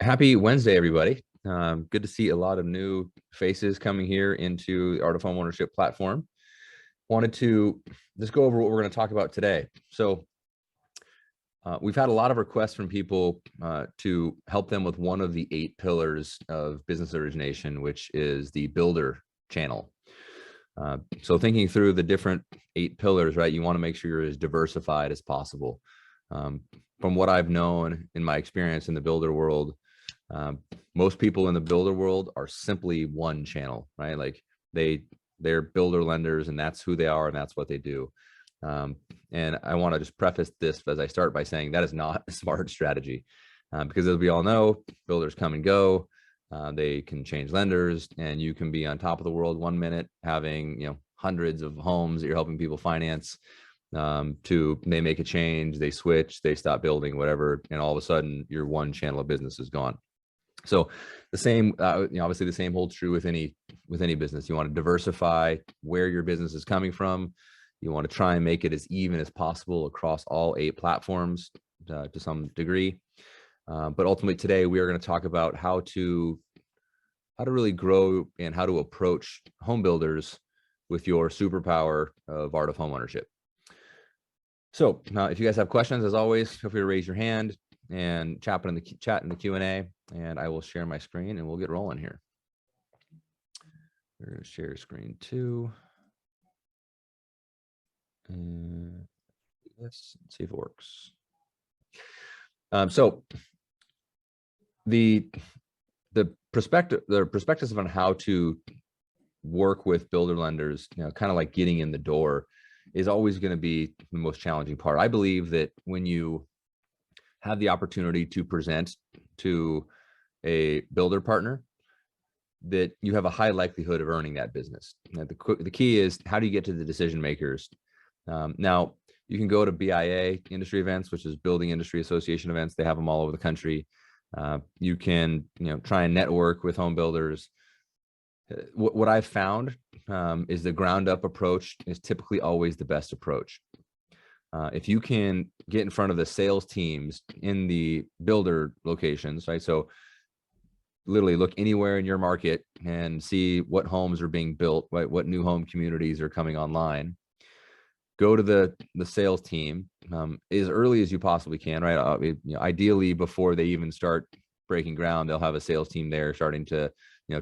Happy Wednesday, everybody. Good to see a lot of new faces coming here into the Art of Homeownership platform. Wanted to just go over what we're going to talk about today. So we've had a lot of requests from people to help them with one of the 8 pillars of business origination, which is the builder channel. So thinking through the different 8 pillars, right, you want to make sure you're as diversified as possible. From what I've known in my experience in the builder world, most people in the builder world are simply one channel, right? Like they're builder lenders, and that's who they are, and that's what they do. And I want to just preface this as I start by saying that is not a smart strategy, because as we all know, builders come and go. They can change lenders, and you can be on top of the world one minute having hundreds of homes that you're helping people finance, to they make a change, they switch, they stop building, whatever, and all of a sudden your one channel of business is gone. So the same, obviously the same holds true with any business. You want to diversify where your business is coming from. You want to try and make it as even as possible across all 8 platforms to some degree. But ultimately today we are going to talk about how to really grow and how to approach home builders with your superpower of Art of Homeownership. So if you guys have questions, as always, feel free to raise your hand and chat in the Q&A, and I will share my screen and we'll get rolling here. We're going to share screen 2. And let's see if it works. So the perspectives on how to work with builder lenders, kind of like getting in the door, is always going to be the most challenging part. I believe that when you have the opportunity to present to a builder partner, that you have a high likelihood of earning that business. The key is, how do you get to the decision makers? Now, you can go to BIA industry events, which is Building Industry Association events. They have them all over the country. You can try and network with home builders. What I've found is the ground up approach is typically always the best approach. If you can get in front of the sales teams in the builder locations, right? So literally look anywhere in your market and see what homes are being built, right? What new home communities are coming online. Go to the sales team as early as you possibly can, right? Ideally, before they even start breaking ground, they'll have a sales team there starting to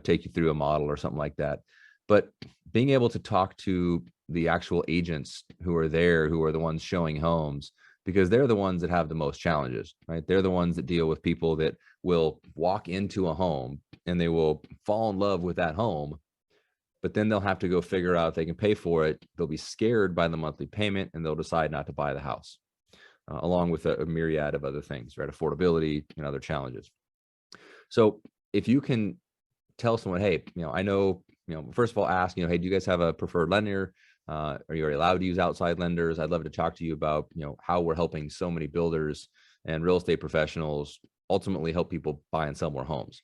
take you through a model or something like that. But being able to talk to the actual agents who are there, who are the ones showing homes, because they're the ones that have the most challenges, right? They're the ones that deal with people that will walk into a home and they will fall in love with that home, but then they'll have to go figure out if they can pay for it. They'll be scared by the monthly payment, and they'll decide not to buy the house, along with a myriad of other things, right? Affordability and other challenges. So if you can tell someone, hey, I know, first of all, ask, hey, do you guys have a preferred lender? Are you allowed to use outside lenders? I'd love to talk to you about, how we're helping so many builders and real estate professionals ultimately help people buy and sell more homes.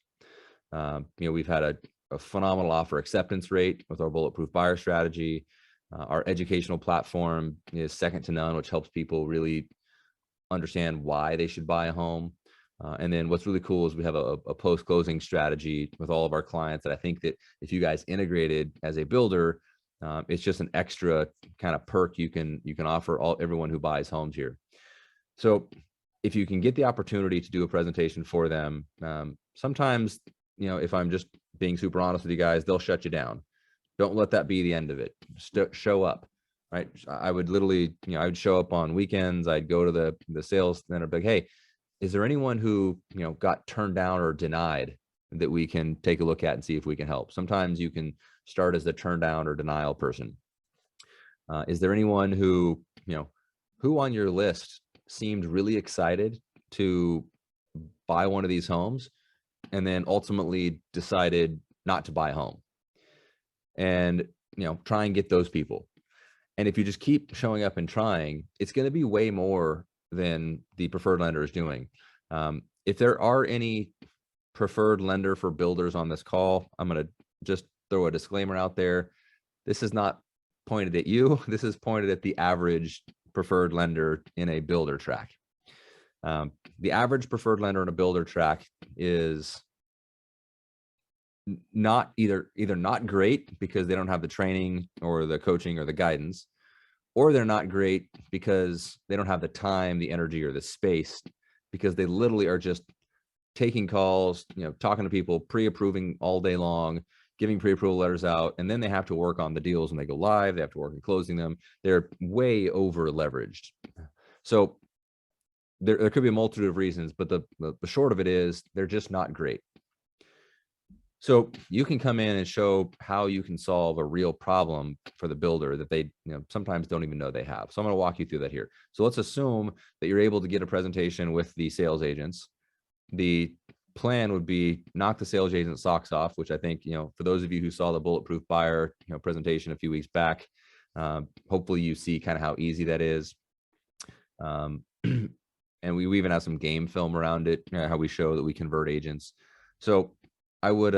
We've had a phenomenal offer acceptance rate with our Bulletproof Buyer strategy. Our educational platform is second to none, which helps people really understand why they should buy a home. And then what's really cool is we have a post-closing strategy with all of our clients that I think that if you guys integrated as a builder, it's just an extra kind of perk you can offer everyone who buys homes here. So if you can get the opportunity to do a presentation for them, sometimes, if I'm just being super honest with you guys, they'll shut you down. Don't let that be the end of it. Show up, right? I would literally, I would show up on weekends. I'd go to the sales center, be like, hey, is there anyone who, got turned down or denied that we can take a look at and see if we can help? Sometimes you can start as the turn down or denial person. Is there anyone who on your list seemed really excited to buy one of these homes and then ultimately decided not to buy a home? And, try and get those people. And if you just keep showing up and trying, it's going to be way more than the preferred lender is doing. If there are any preferred lender for builders on this call, I'm going to just throw a disclaimer out there. This is not pointed at you. This is pointed at the average preferred lender in a builder track. The average preferred lender in a builder track is not either not great because they don't have the training or the coaching or the guidance, or they're not great because they don't have the time, the energy, or the space, because they literally are just taking calls, talking to people, pre-approving all day long, giving pre-approval letters out, and then they have to work on the deals when they go live. They have to work on closing them. They're way over leveraged. So there could be a multitude of reasons, but the short of it is they're just not great. So you can come in and show how you can solve a real problem for the builder that they sometimes don't even know they have. So I'm going to walk you through that here. So let's assume that you're able to get a presentation with the sales agents. The plan would be knock the sales agent socks off, which I think, for those of you who saw the Bulletproof Buyer presentation a few weeks back, hopefully you see kind of how easy that is. And we even have some game film around it, how we show that we convert agents. So I would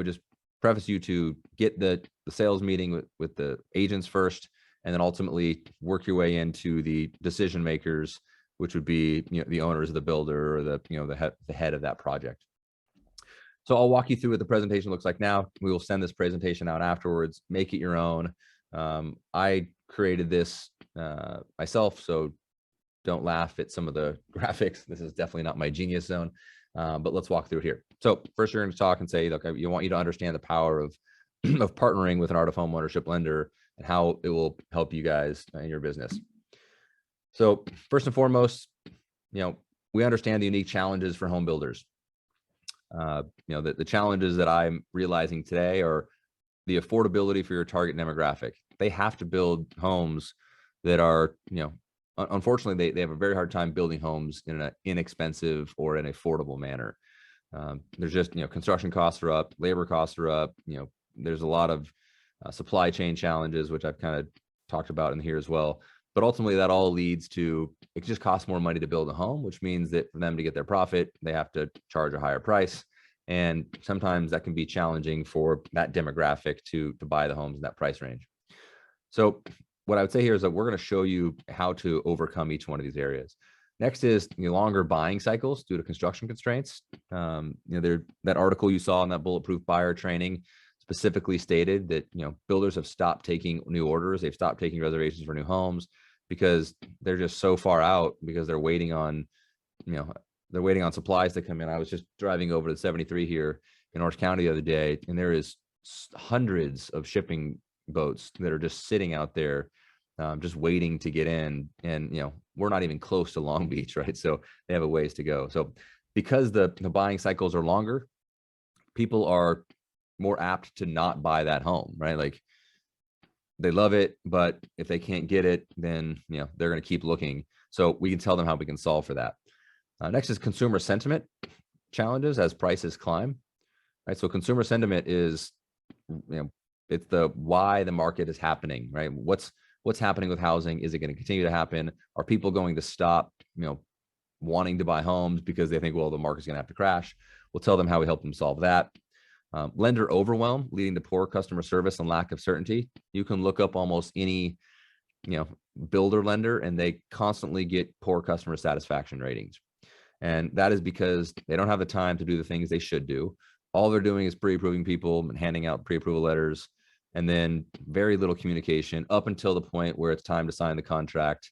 just preface you to get the sales meeting with the agents first, and then ultimately work your way into the decision makers, which would be the owners of the builder or the head of that project. So I'll walk you through what the presentation looks like now. We will send this presentation out afterwards. Make it your own. I created this myself, so don't laugh at some of the graphics. This is definitely not my genius zone, but let's walk through it here. So first, you're going to talk and say, look, I want you to understand the power of partnering with an art of homeownership lender and how it will help you guys in your business. So first and foremost, we understand the unique challenges for home builders. The challenges that I'm realizing today are the affordability for your target demographic. They have to build homes that are, unfortunately, they have a very hard time building homes in an inexpensive or an affordable manner. There's just, construction costs are up, labor costs are up. There's a lot of supply chain challenges, which I've kind of talked about in here as well. But ultimately, that all leads to, it just costs more money to build a home, which means that for them to get their profit, they have to charge a higher price. And sometimes that can be challenging for that demographic to buy the homes in that price range. So what I would say here is that we're going to show you how to overcome each one of these areas. Next is longer buying cycles due to construction constraints. That article you saw in that Bulletproof Buyer training specifically stated that builders have stopped taking new orders. They've stopped taking reservations for new homes because they're just so far out, because they're waiting on supplies to come in. I was just driving over to 73 here in Orange County the other day, and there is hundreds of shipping boats that are just sitting out there, just waiting to get in. And we're not even close to Long Beach, right? So they have a ways to go. So because the buying cycles are longer, people are more apt to not buy that home, right? Like, they love it, but if they can't get it, then they're going to keep looking. So we can tell them how we can solve for that. Next is consumer sentiment challenges as prices climb, right? So consumer sentiment is, it's the why the market is happening, right? What's happening with housing? Is it going to continue to happen? Are people going to stop, wanting to buy homes because they think, well, the market's going to have to crash? We'll tell them how we help them solve that. Lender overwhelm leading to poor customer service and lack of certainty. You can look up almost any, builder lender, and they constantly get poor customer satisfaction ratings. And that is because they don't have the time to do the things they should do. All they're doing is pre-approving people and handing out pre-approval letters, and then very little communication up until the point where it's time to sign the contract,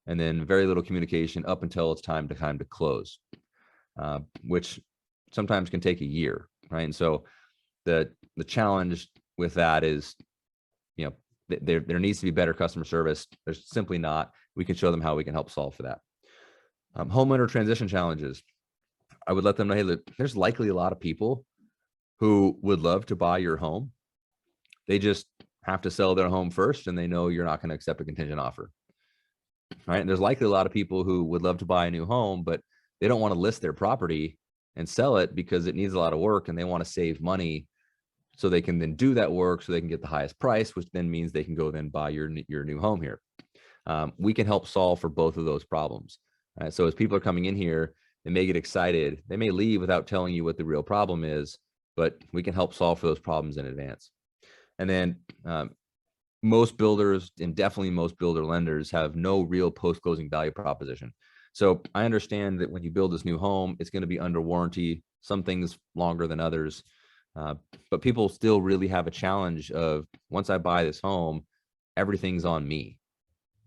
and then very little communication up until it's time to close, which sometimes can take a year, right? And so the challenge with that is, there needs to be better customer service. There's simply not. We can show them how we can help solve for that. Homeowner transition challenges. I would let them know, hey, look, there's likely a lot of people who would love to buy your home. They just have to sell their home first, and they know you're not going to accept a contingent offer, right? And there's likely a lot of people who would love to buy a new home, but they don't want to list their property and sell it because it needs a lot of work, and they want to save money so they can then do that work so they can get the highest price, which then means they can go then buy your new home here. We can help solve for both of those problems. Right? So as people are coming in here, they may get excited. They may leave without telling you what the real problem is, but we can help solve for those problems in advance. And then most builders, and definitely most builder lenders, have no real post-closing value proposition. So I understand that when you build this new home, it's going to be under warranty, some things longer than others. But people still really have a challenge of, once I buy this home, everything's on me,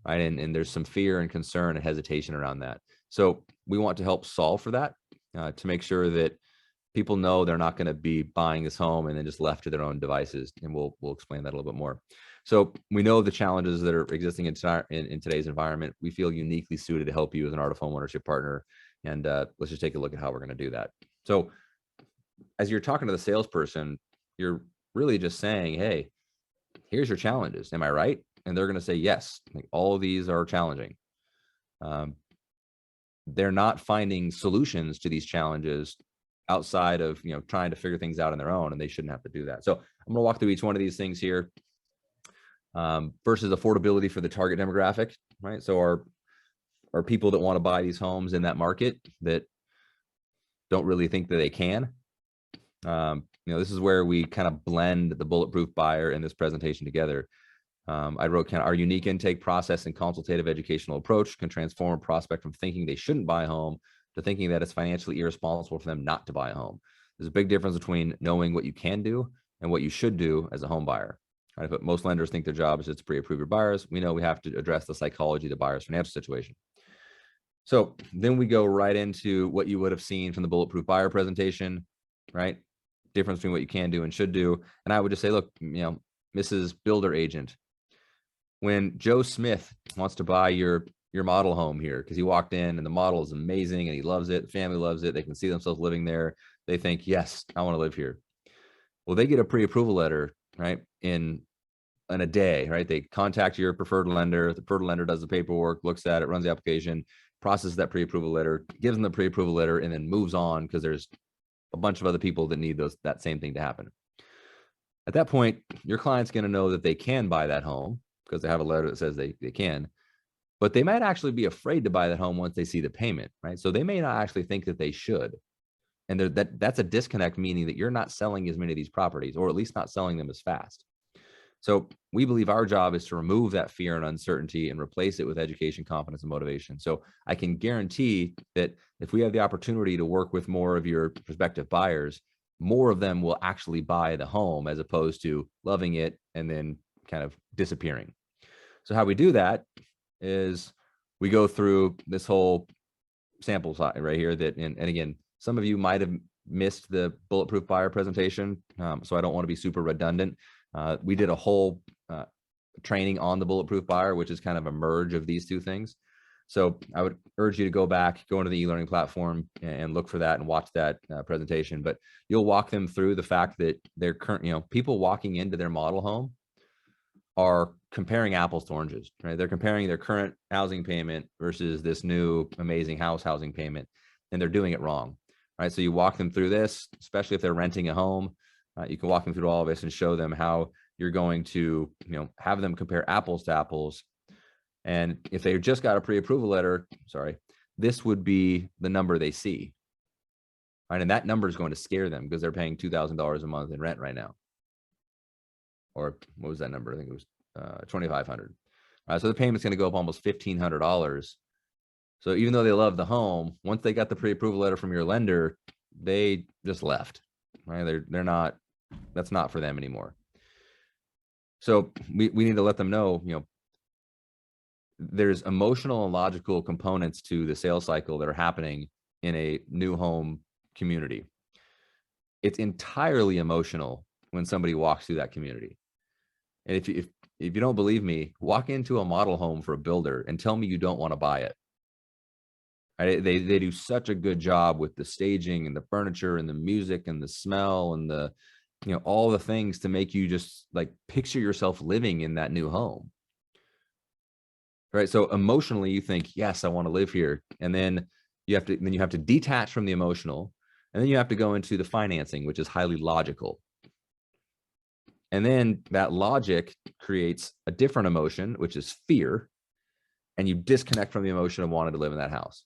right? And there's some fear and concern and hesitation around that. So we want to help solve for that, to make sure that people know they're not going to be buying this home and then just left to their own devices. And we'll explain that a little bit more. So we know the challenges that are existing in today's environment. We feel uniquely suited to help you as an Art of Homeownership partner. And let's just take a look at how we're going to do that. So as you're talking to the salesperson, you're really just saying, hey, here's your challenges. Am I right? And they're going to say, yes, like, all of these are challenging. They're not finding solutions to these challenges outside of, trying to figure things out on their own, and they shouldn't have to do that. So I'm going to walk through each one of these things here. Versus affordability for the target demographic, right? So are people that want to buy these homes in that market that don't really think that they can. This is where we kind of blend the bulletproof buyer in this presentation together. I wrote, our unique intake process and consultative educational approach can transform a prospect from thinking they shouldn't buy a home to thinking that it's financially irresponsible for them not to buy a home. There's a big difference between knowing what you can do and what you should do as a home buyer. Right? But most lenders think their job is just to pre-approve your buyers. We know we have to address the psychology of the buyer's financial situation. So then we go right into what you would have seen from the Bulletproof Buyer presentation, right? Difference between what you can do and should do. And I would just say, look, Mrs. Builder Agent, when Joe Smith wants to buy your model home here, because he walked in and the model is amazing and he loves it, the family loves it, they can see themselves living there, they think, yes, I want to live here. Well, they get a pre-approval letter, right, in a day, right? They contact your preferred lender. The preferred lender does the paperwork, looks at it, runs the application, processes that pre-approval letter, gives them the pre-approval letter, and then moves on because there's a bunch of other people that need that same thing to happen. At that point, your client's going to know that they can buy that home because they have a letter that says they can, but they might actually be afraid to buy that home once they see the payment, right? So they may not actually think that they should. And that's a disconnect, meaning that you're not selling as many of these properties, or at least not selling them as fast. So we believe our job is to remove that fear and uncertainty and replace it with education, confidence, and motivation. So I can guarantee that if we have the opportunity to work with more of your prospective buyers, more of them will actually buy the home as opposed to loving it and then kind of disappearing. So how we do that is we go through this whole sample size right here and again, some of you might have missed the Bulletproof Buyer presentation, so I don't want to be super redundant. We did a whole training on the Bulletproof Buyer, which is kind of a merge of these two things. So I would urge you to go back, go into the e-learning platform and look for that and watch that presentation. But you'll walk them through the fact that they're current, people walking into their model home are comparing apples to oranges, right? They're comparing their current housing payment versus this new amazing housing payment, and they're doing it wrong, right? So you walk them through this, especially if they're renting a home. You can walk them through all of this and show them how you're going to, have them compare apples to apples. And if they just got a pre-approval letter, this would be the number they see, right? And that number is going to scare them because they're paying $2,000 a month in rent right now. Or what was that number? I think it was $2,500. So the payment's going to go up almost $1,500. So even though they love the home, once they got the pre-approval letter from your lender, they just left, right? They're not, that's not for them anymore. So we need to let them know, there's emotional and logical components to the sales cycle that are happening in a new home community. It's entirely emotional when somebody walks through that community. And if you don't believe me, walk into a model home for a builder and tell me you don't want to buy it. Right? They do such a good job with the staging and the furniture and the music and the smell and the, all the things to make you just like picture yourself living in that new home. Right? So emotionally, you think, yes, I want to live here. And then you have to detach from the emotional, and then you have to go into the financing, which is highly logical. And then that logic creates a different emotion, which is fear. And you disconnect from the emotion of wanting to live in that house.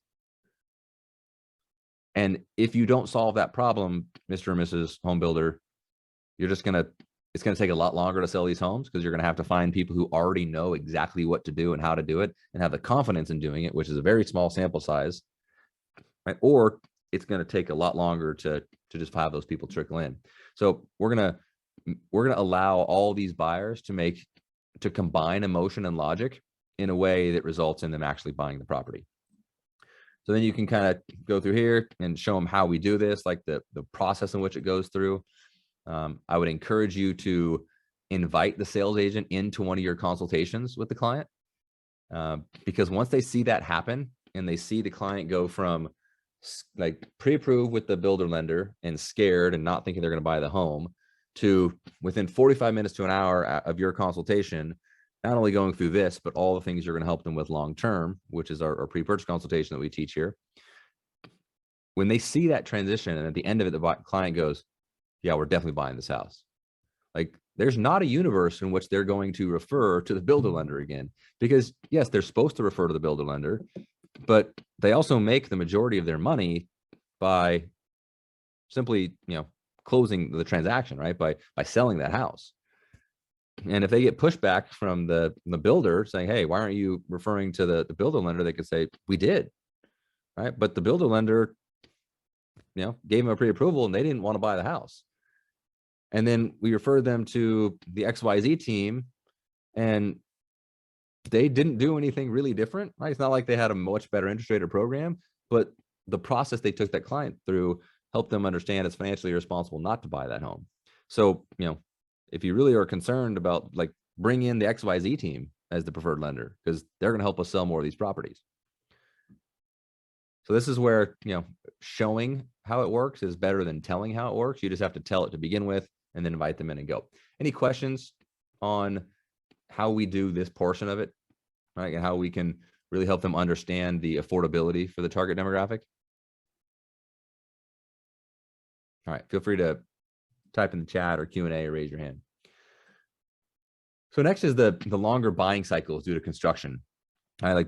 And if you don't solve that problem, Mr. and Mrs. Home Builder, it's it's going to take a lot longer to sell these homes because you're going to have to find people who already know exactly what to do and how to do it and have the confidence in doing it, which is a very small sample size, right? Or it's going to take a lot longer to just have those people trickle in. So we're going to allow all these buyers to combine emotion and logic in a way that results in them actually buying the property. So then you can kind of go through here and show them how we do this, like the process in which it goes through. I would encourage you to invite the sales agent into one of your consultations with the client, because once they see that happen and they see the client go from like pre-approved with the builder lender and scared and not thinking they're going to buy the home to within 45 minutes to an hour of your consultation, not only going through this, but all the things you're going to help them with long-term, which is our pre-purchase consultation that we teach here. When they see that transition and at the end of it, the client goes, yeah, we're definitely buying this house. Like there's not a universe in which they're going to refer to the builder lender again, because yes, they're supposed to refer to the builder lender, but they also make the majority of their money by simply, closing the transaction, right? By selling that house. And if they get pushback from the builder saying, hey, why aren't you referring to the builder lender? They could say, we did, right? But the builder lender, gave them a pre-approval and they didn't want to buy the house. And then we referred them to the XYZ team and they didn't do anything really different, right? It's not like they had a much better interest rate or program, but the process they took that client through helped them understand it's financially irresponsible not to buy that home. So, if you really are concerned about, like, bring in the XYZ team as the preferred lender because they're going to help us sell more of these properties. So this is where, showing how it works is better than telling how it works. You just have to tell it to begin with and then invite them in and go. Any questions on how we do this portion of it, right? And how we can really help them understand the affordability for the target demographic? All right, feel free to type in the chat or Q&A or raise your hand. So next is the longer buying cycles due to construction. I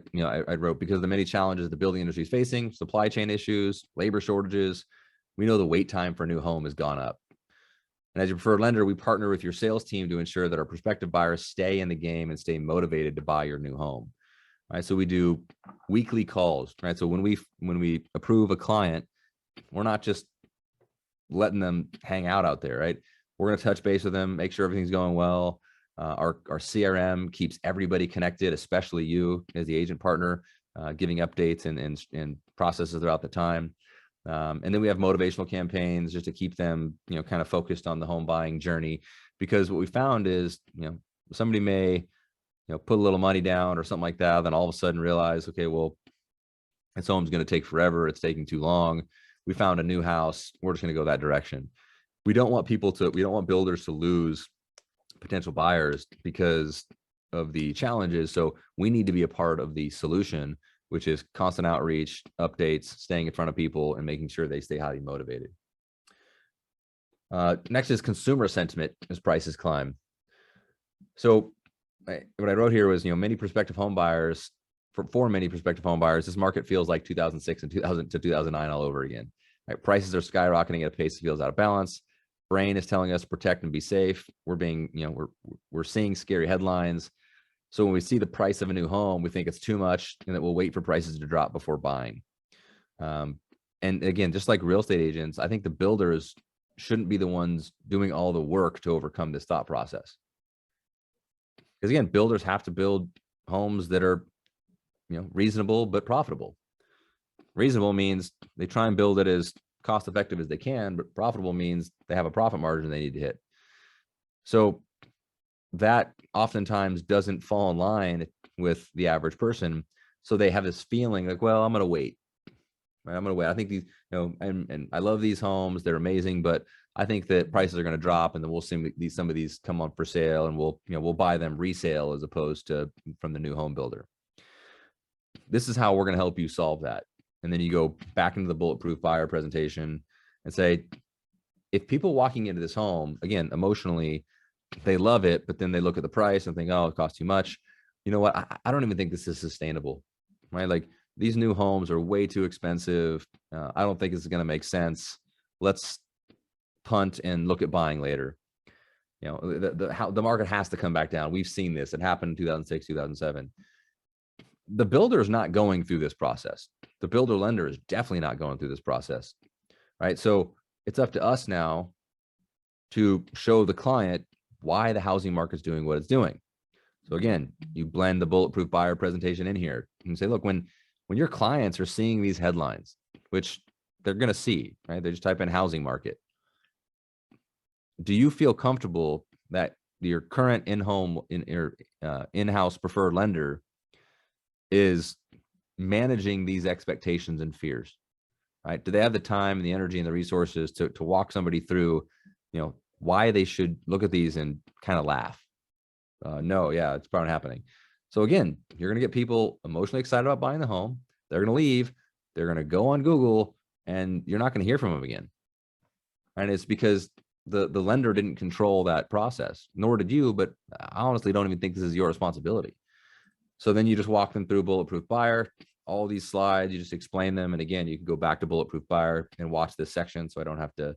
wrote, because of the many challenges the building industry is facing, supply chain issues, labor shortages, we know the wait time for a new home has gone up. And as your preferred lender, we partner with your sales team to ensure that our prospective buyers stay in the game and stay motivated to buy your new home. Right. So we do weekly calls, right? So when we approve a client, we're not just letting them hang out there, right? We're going to touch base with them, make sure everything's going well. Our CRM keeps everybody connected, especially you as the agent partner, giving updates and processes throughout the time. And then we have motivational campaigns just to keep them, kind of focused on the home buying journey. Because what we found is, somebody may, put a little money down or something like that, then all of a sudden realize, okay, well, this home's going to take forever. It's taking too long. We found a new house. We're just going to go that direction. We don't want builders to lose potential buyers because of the challenges. So we need to be a part of the solution, which is constant outreach, updates, staying in front of people, and making sure they stay highly motivated. Next is consumer sentiment as prices climb. So what I wrote here was, many prospective home buyers, for many prospective home buyers, this market feels like 2006 and 2000 to 2009 all over again. Right? Prices are skyrocketing at a pace that feels out of balance. Brain is telling us to protect and be safe. We're seeing scary headlines. So when we see the price of a new home, we think it's too much and that we'll wait for prices to drop before buying. And again, just like real estate agents, I think the builders shouldn't be the ones doing all the work to overcome this thought process. Because again, builders have to build homes that are, reasonable but profitable. Reasonable means they try and build it as cost effective as they can, but profitable means they have a profit margin they need to hit. So that oftentimes doesn't fall in line with the average person. So they have this feeling like, well, I'm going to wait. Right? I'm going to wait. I think these, and I love these homes. They're amazing, but I think that prices are going to drop and then we'll see some of these come on for sale and we'll buy them resale as opposed to from the new home builder. This is how we're going to help you solve that. And then you go back into the Bulletproof Buyer Presentation and say, if people walking into this home, again, emotionally, they love it, but then they look at the price and think, oh, it costs too much. You know what? I don't even think this is sustainable, right? Like these new homes are way too expensive. I don't think it's going to make sense. Let's punt and look at buying later. How the market has to come back down. We've seen this. It happened in 2006, 2007. The builder is not going through this process. The builder lender is definitely not going through this process, right? So it's up to us now to show the client why the housing market's doing what it's doing. So again, you blend the Bulletproof Buyer Presentation in here and say, look, when your clients are seeing these headlines, which they're going to see, right? They just type in housing market. Do you feel comfortable that your current in-house preferred lender is managing these expectations and fears, right? Do they have the time and the energy and the resources to walk somebody through, why they should look at these and kind of laugh? No, yeah, it's probably happening. So again, you're going to get people emotionally excited about buying the home. They're going to leave. They're going to go on Google, and you're not going to hear from them again. And it's because the lender didn't control that process, nor did you. But I honestly don't even think this is your responsibility. So then you just walk them through Bulletproof Buyer, all these slides, you just explain them. And again, you can go back to Bulletproof Buyer and watch this section. So I don't have to,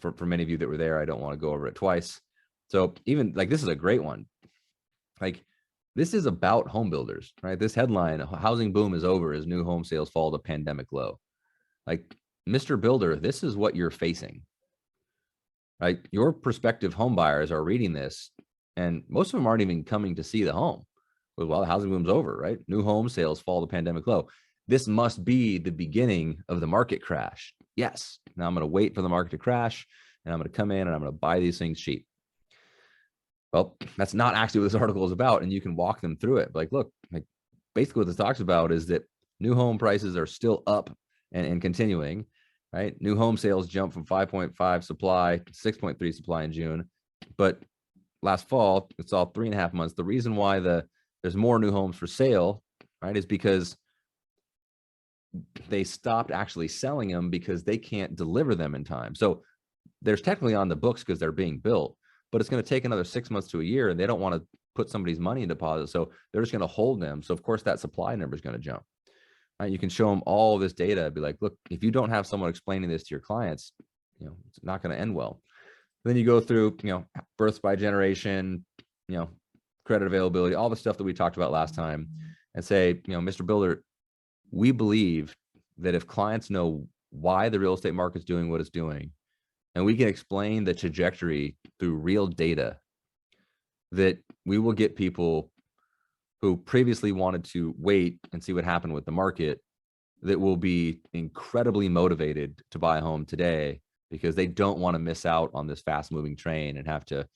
for many of you that were there, I don't want to go over it twice. So even like, this is a great one. Like, this is about home builders, right? This headline, housing boom is over as new home sales fall to pandemic low. Like, Mr. Builder, this is what you're facing, right? Your prospective home buyers are reading this, and most of them aren't even coming to see the home. Well, the housing boom's over, right? New home sales fall to pandemic low. This must be the beginning of the market crash. Yes. Now I'm going to wait for the market to crash, and I'm going to come in and I'm going to buy these things cheap. Well, that's not actually what this article is about. And you can walk them through it. Like, look, like basically what this talks about is that new home prices are still up and continuing, right? New home sales jumped from 5.5 supply to 6.3 supply in June. But last fall, it's all 3.5 months. The reason why there's more new homes for sale, right, is because they stopped actually selling them because they can't deliver them in time. So there's technically on the books because they're being built, but it's going to take another 6 months to a year, and they don't want to put somebody's money in deposit. So they're just going to hold them. So of course that supply number is going to jump. Right? You can show them all this data, be like, look, if you don't have someone explaining this to your clients, it's not going to end well. Then you go through, births by generation, credit availability, all the stuff that we talked about last time, and say, Mr. Builder, we believe that if clients know why the real estate market is doing what it's doing, and we can explain the trajectory through real data, that we will get people who previously wanted to wait and see what happened with the market, that will be incredibly motivated to buy a home today because they don't want to miss out on this fast moving train and have to,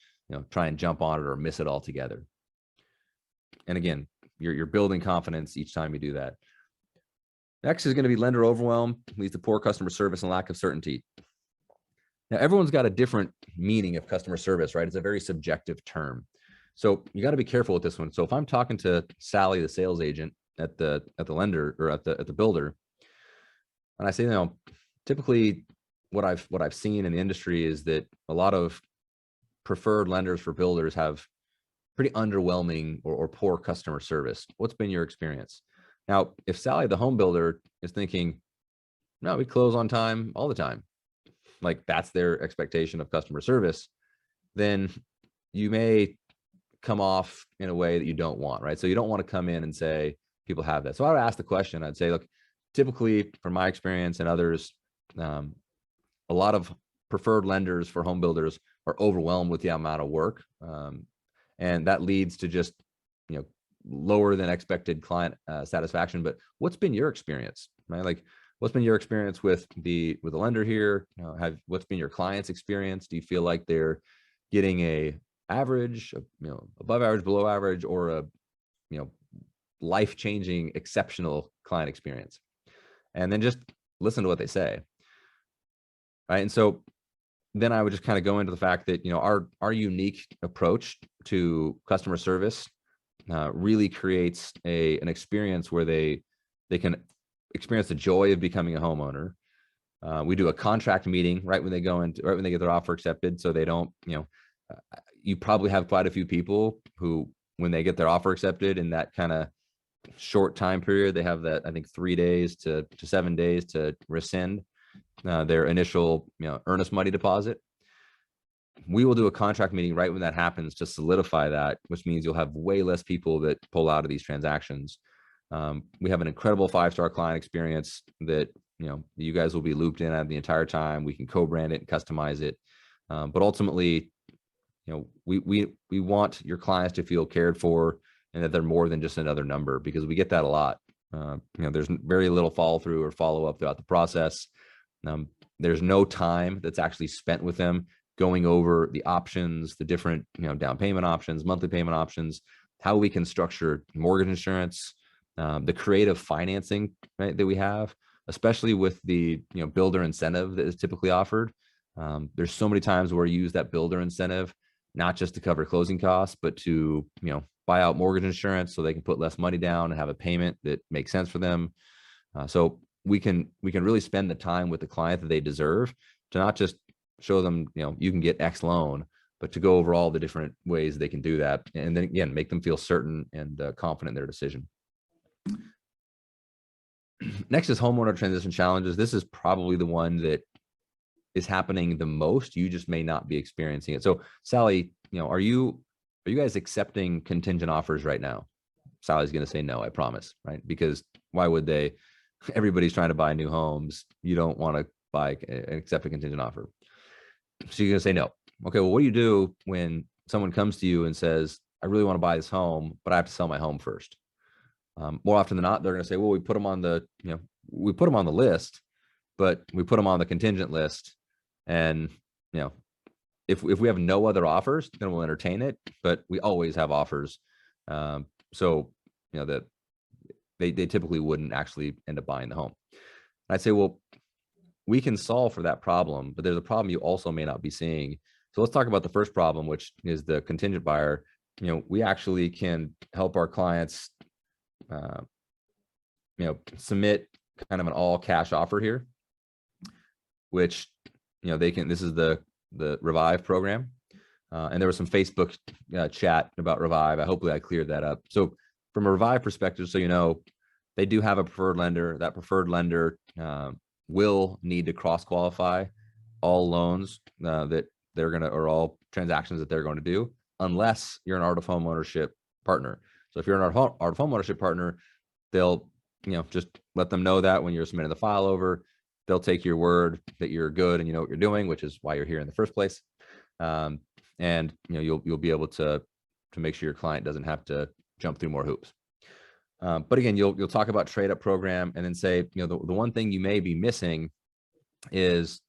try and jump on it or miss it altogether. And again, you're building confidence each time you do that. Next is going to be lender overwhelm, leads to poor customer service and lack of certainty. Now, everyone's got a different meaning of customer service, right? It's a very subjective term. So you got to be careful with this one. So if I'm talking to Sally, the sales agent at the lender or at the builder, and I say, typically what I've seen in the industry is that a lot of preferred lenders for builders have pretty underwhelming or poor customer service. What's been your experience? Now, if Sally, the home builder, is thinking, no, we close on time all the time, like that's their expectation of customer service, then you may come off in a way that you don't want, right? So you don't want to come in and say people have that. So I would ask the question, I'd say, look, typically from my experience and others, a lot of preferred lenders for home builders are overwhelmed with the amount of work. And that leads to just, lower than expected client satisfaction. But what's been your experience, right? Like, what's been your experience with the lender here? What's been your client's experience? Do you feel like they're getting a average, above average, below average, or a, life-changing, exceptional client experience? And then just listen to what they say, right? And so then I would just kind of go into the fact that, our unique approach to customer service really creates an experience where they can experience the joy of becoming a homeowner. We do a contract meeting right when they get their offer accepted, so they don't, you probably have quite a few people who, when they get their offer accepted in that kind of short time period, they have that, I think, 3 days to 7 days to rescind their initial, earnest money deposit. we will do a contract meeting right when that happens to solidify that, which means you'll have way less people that pull out of these transactions. We have an incredible 5-star client experience that, you guys will be looped in at the entire time. We can co-brand it and customize it. But ultimately, we want your clients to feel cared for and that they're more than just another number, because we get that a lot. There's very little follow through or follow up throughout the process. There's no time that's actually spent with them going over the options, the different, down payment options, monthly payment options, how we can structure mortgage insurance, the creative financing, right, that we have, especially with the, builder incentive that is typically offered. There's so many times where you use that builder incentive, not just to cover closing costs, but to, buy out mortgage insurance so they can put less money down and have a payment that makes sense for them. So we can really spend the time with the client that they deserve, to not just show them, you can get X loan, but to go over all the different ways they can do that. And then again, make them feel certain and confident in their decision. Next is homeowner transition challenges. This is probably the one that is happening the most. You just may not be experiencing it. So Sally, are you guys accepting contingent offers right now? Sally's going to say no, I promise, right? Because why would they? Everybody's trying to buy new homes. You don't want to buy and accept a contingent offer. So you're going to say no. Okay, well, what do you do when someone comes to you and says, I really want to buy this home, but I have to sell my home first? More often than not, they're going to say, well, we put them on the list, but we put them on the contingent list. And, if we have no other offers, then we'll entertain it, but we always have offers. So, that they typically wouldn't actually end up buying the home. I'd say, well, we can solve for that problem, but there's a problem you also may not be seeing. So let's talk about the first problem, which is the contingent buyer. We actually can help our clients, submit kind of an all cash offer here, which, they can, this is the Revive program. And there was some Facebook chat about Revive. Hopefully I cleared that up. So from a Revive perspective, so they do have a preferred lender. That preferred lender will need to cross qualify all loans that they're going to, or all transactions that they're going to do, unless you're an Art of Homeownership partner. So if you're an Art of Homeownership partner, they'll, just let them know that when you're submitting the file over, they'll take your word that you're good and you know what you're doing, which is why you're here in the first place. And you'll be able to make sure your client doesn't have to jump through more hoops. But again, you'll talk about trade up program, and then say, the one thing you may be missing is,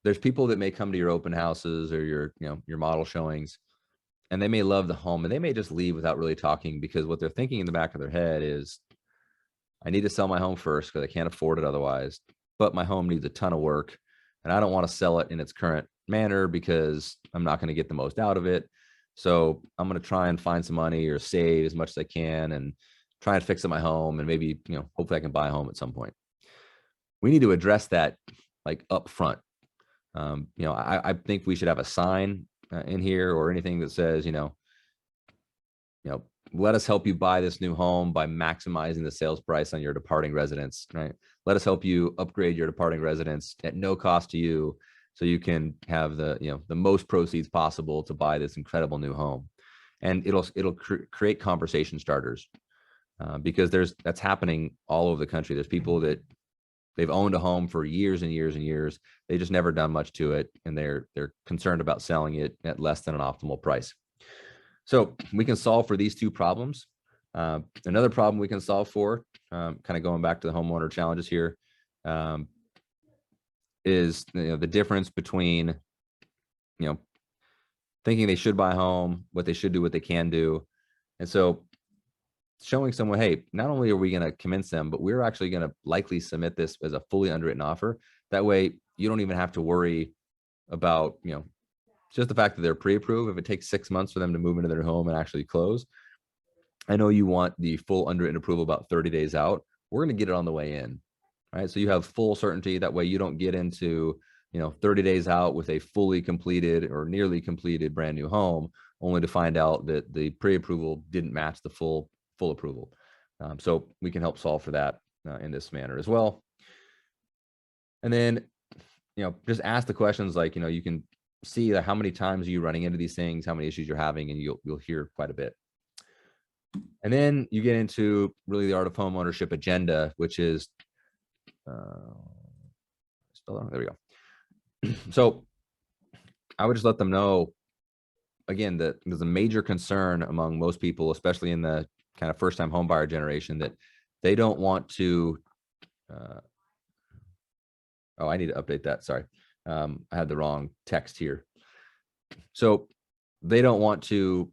there's people that may come to your open houses or your model showings, and they may love the home and they may just leave without really talking, because what they're thinking in the back of their head is, I need to sell my home first because I can't afford it otherwise, but my home needs a ton of work and I don't want to sell it in its current manner because I'm not going to get the most out of it. So I'm going to try and find some money or save as much as I can and try and fix up my home, and maybe, hopefully I can buy a home at some point. We need to address that like up front. I think we should have a sign in here or anything that says, let us help you buy this new home by maximizing the sales price on your departing residence, right? Let us help you upgrade your departing residence at no cost to you, so you can have the most proceeds possible to buy this incredible new home. And it'll create conversation starters, because that's happening all over the country. There's people that they've owned a home for years and years and years. They just never done much to it, and they're concerned about selling it at less than an optimal price. So we can solve for these two problems. Another problem we can solve for, kind of going back to the homeowner challenges here, is the difference between thinking they should buy a home, what they should do, what they can do. And so showing someone, hey, not only are we going to convince them, but we're actually going to likely submit this as a fully underwritten offer. That way you don't even have to worry about just the fact that they're pre-approved. If it takes 6 months for them to move into their home and actually close, I know you want the full underwritten approval about 30 days out. We're going to get it on the way in, right? So you have full certainty. That way you don't get into 30 days out with a fully completed or nearly completed brand new home, only to find out that the pre-approval didn't match the full approval. So we can help solve for that in this manner as well. And then just ask the questions like, you can see how many times are you running into these things, how many issues you're having, and you'll hear quite a bit. And then you get into really the art of homeownership agenda, which is, there we go. So I would just let them know, again, that there's a major concern among most people, especially in the kind of first-time home buyer generation, that they don't want to, oh, I need to update that. Sorry. I had the wrong text here. So they don't want to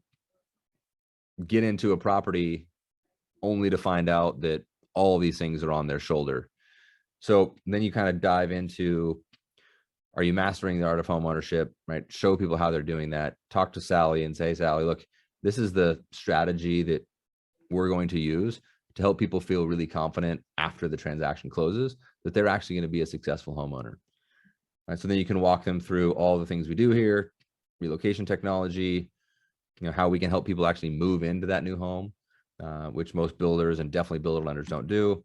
get into a property only to find out that all of these things are on their shoulder. So then you kind of dive into, are you mastering the art of homeownership, right? Show people how they're doing that. Talk to Sally and say, Sally, look, this is the strategy that we're going to use to help people feel really confident after the transaction closes that they're actually going to be a successful homeowner. Right? So then you can walk them through all the things we do here, relocation technology, how we can help people actually move into that new home, which most builders and definitely builder lenders don't do.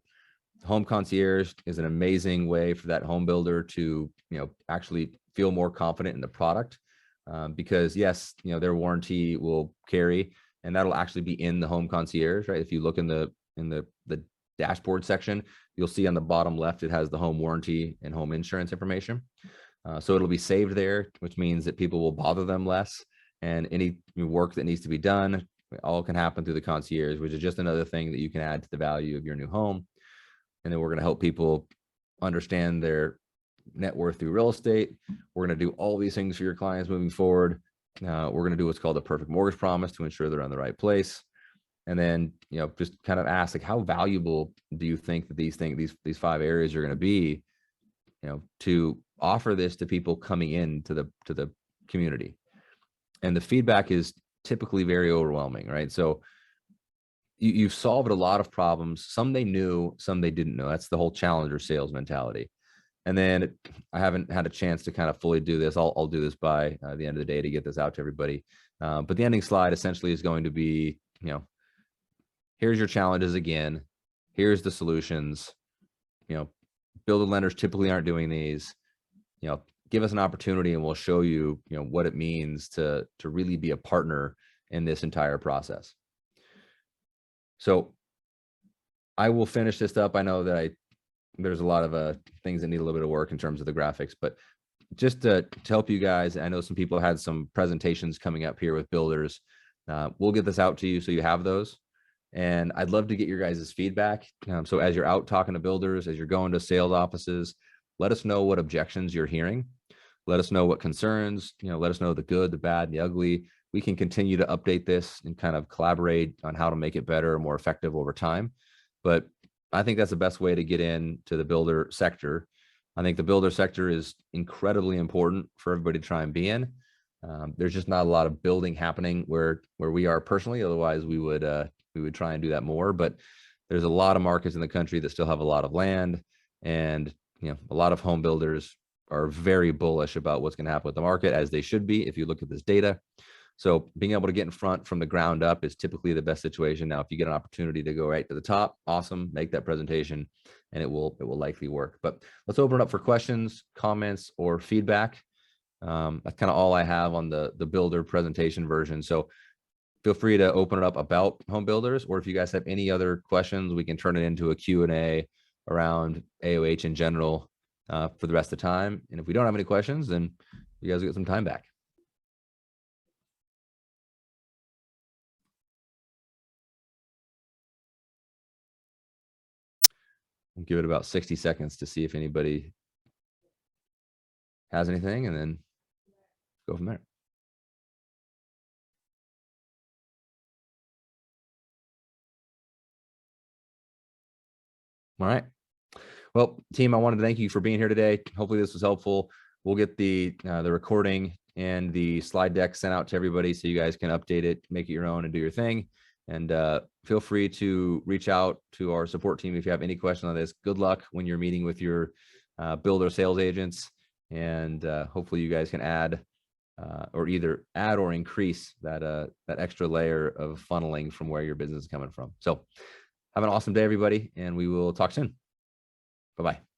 Home concierge is an amazing way for that home builder to, actually feel more confident in the product, because yes, their warranty will carry, and that'll actually be in the home concierge, right? If you look in the dashboard section, you'll see on the bottom left, it has the home warranty and home insurance information. So it'll be saved there, which means that people will bother them less, and any work that needs to be done, all can happen through the concierge, which is just another thing that you can add to the value of your new home. And then we're going to help people understand their net worth through real estate. We're going to do all these things for your clients moving forward. We're going to do what's called a perfect mortgage promise to ensure they're in the right place. And then, just kind of ask, like, how valuable do you think that these 5 areas are going to be, to offer this to people coming into the community? And the feedback is typically very overwhelming, right? So you've solved a lot of problems. Some they knew, some they didn't know. That's the whole challenger sales mentality. And then I haven't had a chance to kind of fully do this. I'll do this by the end of the day to get this out to everybody. But the ending slide essentially is going to be, here's your challenges again. Here's the solutions. Builder lenders typically aren't doing these. Give us an opportunity and we'll show you, what it means to really be a partner in this entire process. So I will finish this up. I know that there's a lot of things that need a little bit of work in terms of the graphics, but just to help you guys, I know some people had some presentations coming up here with builders. We'll get this out to you so you have those. And I'd love to get your guys' feedback. So as you're out talking to builders, as you're going to sales offices, let us know what objections you're hearing. Let us know what concerns, let us know the good, the bad, and the ugly. We can continue to update this and kind of collaborate on how to make it better and more effective over time. But I think that's the best way to get into the builder sector. I think the builder sector is incredibly important for everybody to try and be in. There's just not a lot of building happening where we are personally. Otherwise, we would try and do that more. But there's a lot of markets in the country that still have a lot of land, and a lot of home builders are very bullish about what's going to happen with the market, as they should be if you look at this data. So being able to get in front from the ground up is typically the best situation. Now, if you get an opportunity to go right to the top, awesome, make that presentation and it will likely work. But let's open it up for questions, comments, or feedback. That's kind of all I have on the builder presentation version. So feel free to open it up about home builders, or if you guys have any other questions, we can turn it into a Q&A around AOH in general for the rest of the time. And if we don't have any questions, then you guys will get some time back. We'll give it about 60 seconds to see if anybody has anything, and then go from there. All right. Well, team, I wanted to thank you for being here today. Hopefully this was helpful. We'll get the recording and the slide deck sent out to everybody so you guys can update it, make it your own, and do your thing. And feel free to reach out to our support team if you have any questions on this. Good luck when you're meeting with your builder sales agents, and hopefully you guys can add or either add or increase that extra layer of funneling from where your business is coming from. So have an awesome day, everybody, and we will talk soon. Bye-bye.